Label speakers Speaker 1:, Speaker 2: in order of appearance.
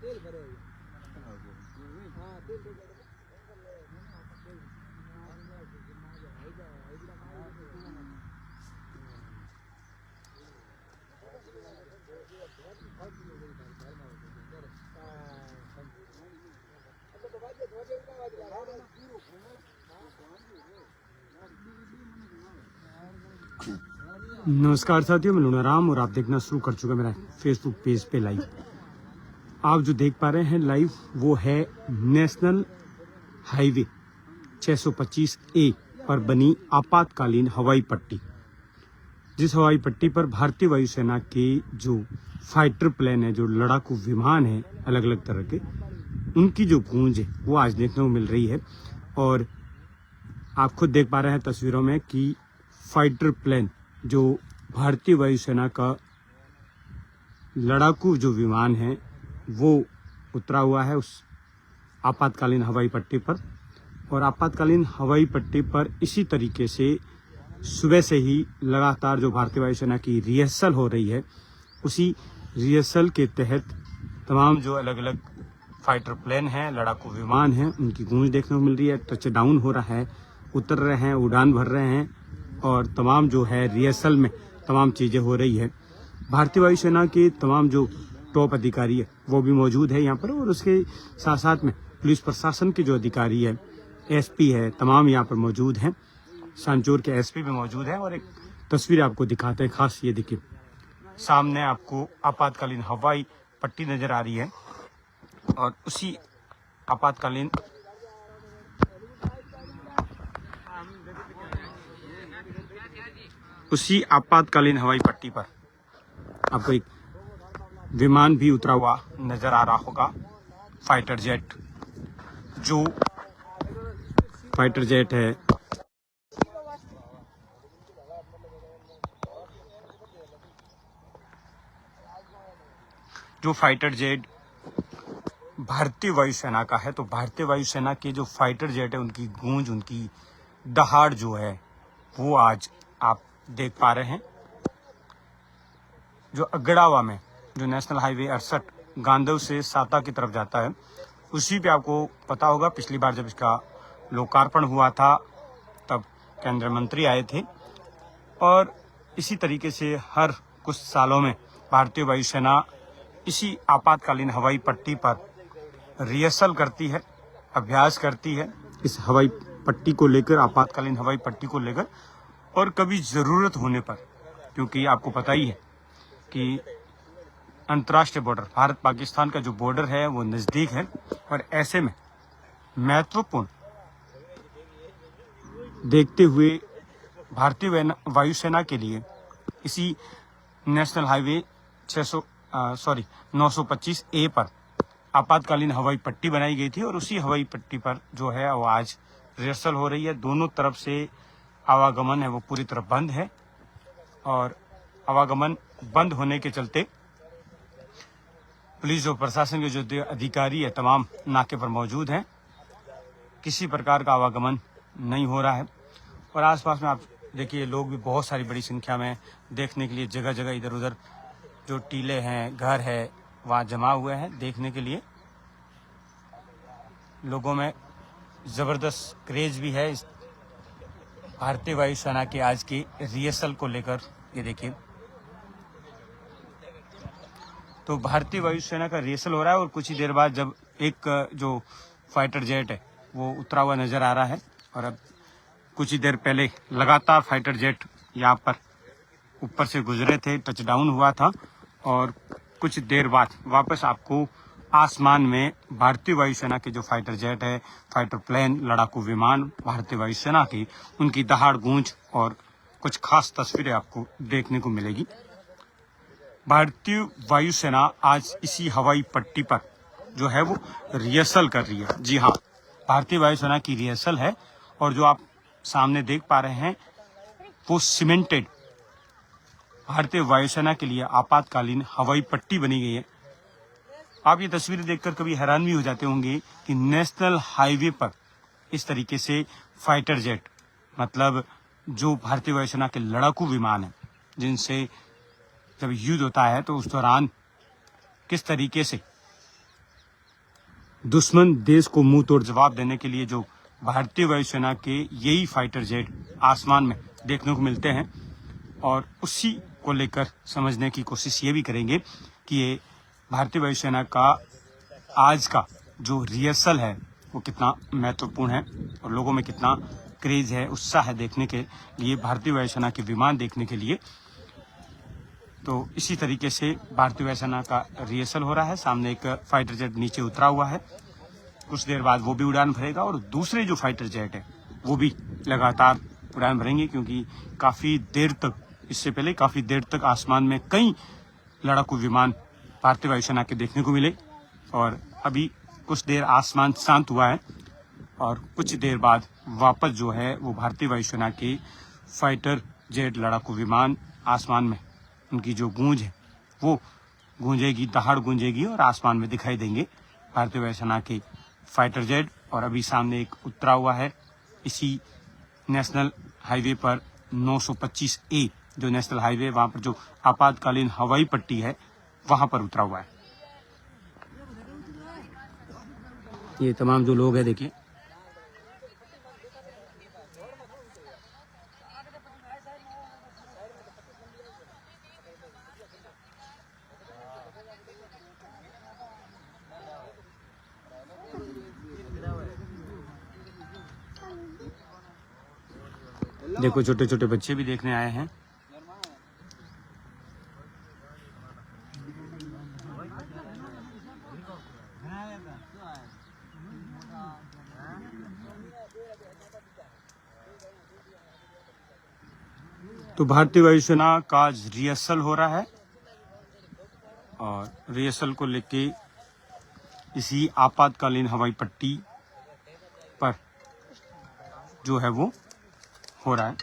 Speaker 1: नमस्कार साथियों, मैं लूनाराम और आप देखना शुरू कर चुका मेरा फेसबुक पेज पे लाइव। आप जो देख पा रहे हैं लाइव वो है नेशनल हाईवे 625A पर बनी आपातकालीन हवाई पट्टी। जिस हवाई पट्टी पर भारतीय वायुसेना के जो फाइटर प्लेन है, जो लड़ाकू विमान है अलग अलग तरह के, उनकी जो गूंज है वो आज देखने को मिल रही है। और आप खुद देख पा रहे हैं तस्वीरों में कि फाइटर प्लेन, जो भारतीय वायुसेना का लड़ाकू जो विमान है, वो उतरा हुआ है उस आपातकालीन हवाई पट्टी पर। और आपातकालीन हवाई पट्टी पर इसी तरीके से सुबह से ही लगातार जो भारतीय वायुसेना की रिहर्सल हो रही है, उसी रिहर्सल के तहत तमाम जो अलग अलग फाइटर प्लेन हैं, लड़ाकू विमान हैं, उनकी गूंज देखने को मिल रही है। टच डाउन हो रहा है, उतर रहे हैं, उड़ान भर रहे हैं और तमाम जो है रिहर्सल में तमाम चीज़ें हो रही है। भारतीय वायुसेना के तमाम जो टॉप अधिकारी है वो भी मौजूद है यहाँ पर, और उसके साथ साथ में पुलिस प्रशासन के जो अधिकारी है, एसपी है, तमाम यहाँ पर मौजूद हैं। सांचौर के एसपी भी मौजूद है। और एक तस्वीर आपको दिखाते हैं, खास ये देखिए, सामने आपको आपातकालीन हवाई पट्टी नज़र आ रही है और उसी आपातकालीन हवाई पट्टी पर आपको एक विमान भी उतरा हुआ नजर आ रहा होगा। फाइटर जेट, जो फाइटर जेट है, जो फाइटर जेट भारतीय वायुसेना का है। तो भारतीय वायुसेना के जो फाइटर जेट है, उनकी गूंज, उनकी दहाड़ जो है वो आज आप देख पा रहे हैं। जो अगड़ावा में जो नेशनल हाईवे 68 गांधव से साता की तरफ जाता है, उसी पे आपको पता होगा पिछली बार जब इसका लोकार्पण हुआ था तब केंद्रीय मंत्री आए थे। और इसी तरीके से हर कुछ सालों में भारतीय वायुसेना इसी आपातकालीन हवाई पट्टी पर रिहर्सल करती है, अभ्यास करती है इस हवाई पट्टी को लेकर, आपातकालीन हवाई पट्टी को लेकर। और कभी ज़रूरत होने पर, क्योंकि आपको पता ही है कि अंतर्राष्ट्रीय बॉर्डर, भारत पाकिस्तान का जो बॉर्डर है वो नज़दीक है, और ऐसे में महत्वपूर्ण देखते हुए भारतीय वायुसेना के लिए इसी नेशनल हाईवे 925A पर आपातकालीन हवाई पट्टी बनाई गई थी। और उसी हवाई पट्टी पर जो है वो आज रिहर्सल हो रही है। दोनों तरफ से आवागमन है वो पूरी तरह बंद है, और आवागमन बंद होने के चलते पुलिस और प्रशासन के जो अधिकारी है तमाम नाके पर मौजूद हैं। किसी प्रकार का आवागमन नहीं हो रहा है। और आसपास में आप देखिए, लोग भी बहुत सारी बड़ी संख्या में देखने के लिए जगह जगह इधर उधर जो टीले हैं, घर है, वहाँ जमा हुए हैं देखने के लिए। लोगों में ज़बरदस्त क्रेज भी है इस भारतीय वायुसेना के आज की रिहर्सल को लेकर। ये देखिए, तो भारतीय वायुसेना का रिहर्सल हो रहा है और कुछ ही देर बाद जब एक जो फाइटर जेट है वो उतरा हुआ नज़र आ रहा है। और अब कुछ ही देर पहले लगातार फाइटर जेट यहाँ पर ऊपर से गुजरे थे, टच डाउन हुआ था, और कुछ देर बाद वापस आपको आसमान में भारतीय वायुसेना के जो फाइटर जेट है, फाइटर प्लेन, लड़ाकू विमान भारतीय वायुसेना की, उनकी दहाड़ गूंज और कुछ खास तस्वीरें आपको देखने को मिलेगी। भारतीय वायुसेना आज इसी हवाई पट्टी पर जो है वो रिहर्सल कर रही है। जी हाँ, भारतीय वायुसेना की रिहर्सल है। और जो आप सामने देख पा रहे हैं वो सीमेंटेड भारतीय वायुसेना के लिए आपातकालीन हवाई पट्टी बनी गई है। आप ये तस्वीरें देखकर कभी हैरान भी हो जाते होंगे कि नेशनल हाईवे पर इस तरीके से फाइटर जेट, मतलब जो भारतीय वायुसेना के लड़ाकू विमान हैं, जिनसे जब युद्ध होता है तो उस दौरान किस तरीके से दुश्मन देश को मुंह तोड़ जवाब देने के लिए जो भारतीय वायुसेना के यही फाइटर जेट आसमान में देखने को मिलते हैं, और उसी को लेकर समझने की कोशिश ये भी करेंगे कि ये भारतीय वायुसेना का आज का जो रिहर्सल है वो कितना महत्वपूर्ण है और लोगों में कितना क्रेज है, उत्साह है देखने के लिए, भारतीय वायुसेना के विमान देखने के लिए। तो इसी तरीके से भारतीय वायुसेना का रिहर्सल हो रहा है। सामने एक फाइटर जेट नीचे उतरा हुआ है, कुछ देर बाद वो भी उड़ान भरेगा और दूसरे जो फाइटर जेट है वो भी लगातार उड़ान भरेंगे, क्योंकि काफ़ी देर तक, इससे पहले काफ़ी देर तक आसमान में कई लड़ाकू विमान भारतीय वायुसेना के देखने को मिले, और अभी कुछ देर आसमान शांत हुआ है और कुछ देर बाद वापस जो है वो भारतीय वायुसेना के फाइटर जेट लड़ाकू विमान आसमान में उनकी जो गूंज है वो गूंजेगी, दहाड़ गूंजेगी और आसमान में दिखाई देंगे भारतीय वायुसेना के फाइटर जेट। और अभी सामने एक उतरा हुआ है इसी नेशनल हाईवे पर 925A जो नेशनल हाईवे, वहाँ पर जो आपातकालीन हवाई पट्टी है वहाँ पर उतरा हुआ है। ये तमाम जो लोग हैं देखिए, देखो छोटे छोटे बच्चे भी देखने आए हैं। तो भारतीय वायुसेना का रिहर्सल हो रहा है और रिहर्सल को लेके इसी आपातकालीन हवाई पट्टी पर जो है वो हो रहा है।